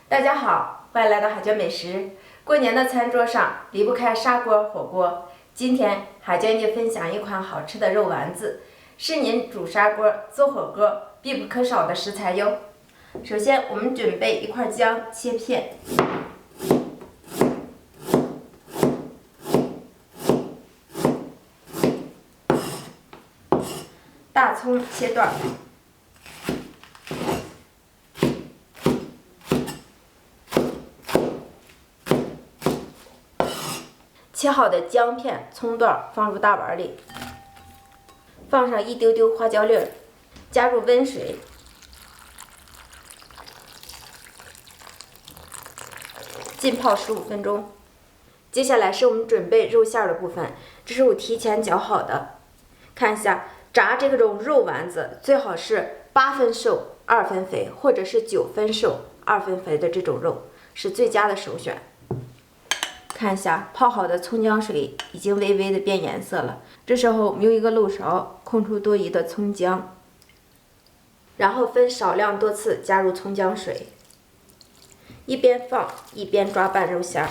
大家好，欢迎来到海娟美食。过年的餐桌上离不开砂锅火锅。今天海娟就分享一款好吃的肉丸子，是您煮砂锅、做火锅必不可少的食材哟。首先，我们准备一块姜切片，大葱切段。切好的姜片、葱段放入大碗里，放上一丢丢花椒粒儿，加入温水，浸泡15分钟。接下来是我们准备肉馅的部分，这是我提前绞好的。看一下，炸这种肉丸子最好是8分瘦2分肥，或者是9分瘦2分肥的这种肉是最佳的首选。看一下泡好的葱姜水已经微微的变颜色了，这时候我们用一个漏勺控出多余的葱姜，然后分少量多次加入葱姜水，一边放一边抓拌肉馅儿。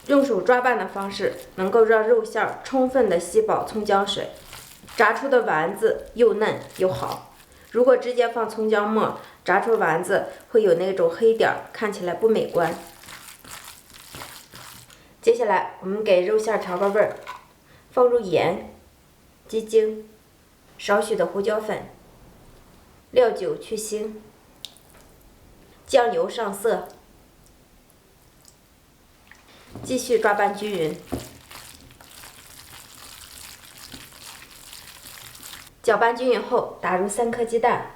用手抓拌的方式能够让肉馅充分的吸饱葱姜水，炸出的丸子又嫩又好。如果直接放葱姜末，炸出丸子会有那种黑点，看起来不美观。接下来我们给肉馅调个味儿，放入盐、鸡精、少许的胡椒粉、料酒去腥、酱油上色。继续抓拌均匀，搅拌均匀后，打入3颗鸡蛋，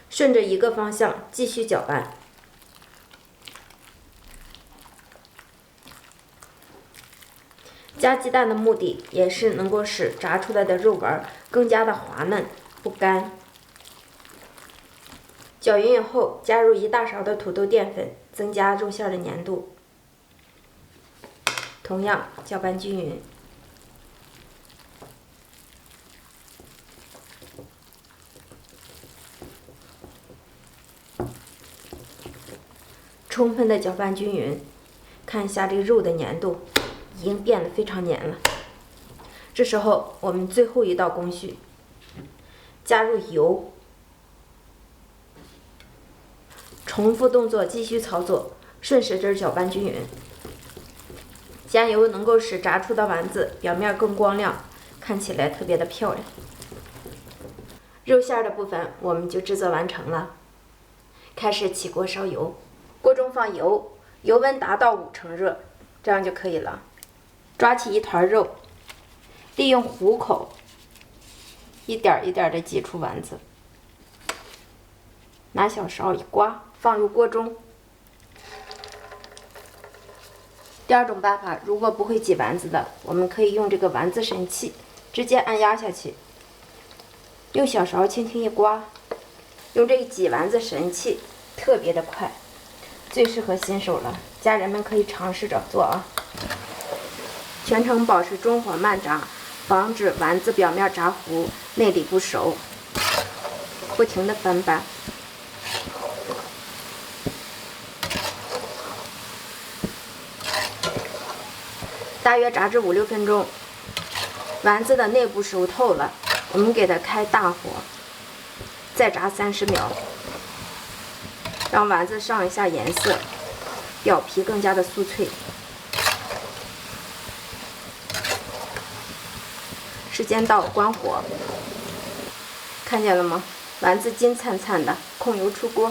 顺着一个方向继续搅拌。加鸡蛋的目的也是能够使炸出来的肉丸更加的滑嫩不干。搅匀以后，加入1大勺的土豆淀粉，增加肉馅的粘度。同样搅拌均匀。充分的搅拌均匀，看一下这个肉的粘度已经变得非常粘了。这时候我们最后一道工序，加入油。重复动作，继续操作，顺时针搅拌均匀。加油能够使炸出的丸子表面更光亮，看起来特别的漂亮。肉馅的部分我们就制作完成了。开始起锅烧油，锅中放油，油温达到5成热，这样就可以了。抓起一团肉，利用虎口一点一点的挤出丸子，拿小勺一刮，放入锅中。第二种办法，如果不会挤丸子的，我们可以用这个丸子神器，直接按压下去，用小勺轻轻一刮。用这个挤丸子神器特别的快，最适合新手了，家人们可以尝试着做啊。全程保持中火慢炸，防止丸子表面炸糊，内里不熟。不停的翻拌。大约炸至5、6分钟，丸子的内部熟透了，我们给它开大火，再炸30秒，让丸子上一下颜色，表皮更加的酥脆。时间到，关火。看见了吗？丸子金灿灿的，控油出锅。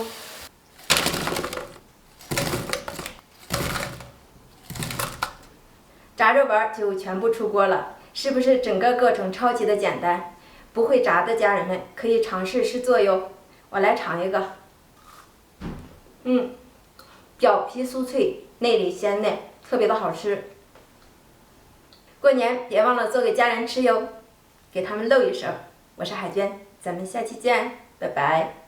炸肉丸就全部出锅了，是不是整个过程超级的简单？不会炸的家人们可以尝试试做哟。我来尝一个。表皮酥脆，内里鲜嫩，特别的好吃。过年别忘了做给家人吃哟，给他们露一手。我是海娟，咱们下期见，拜拜。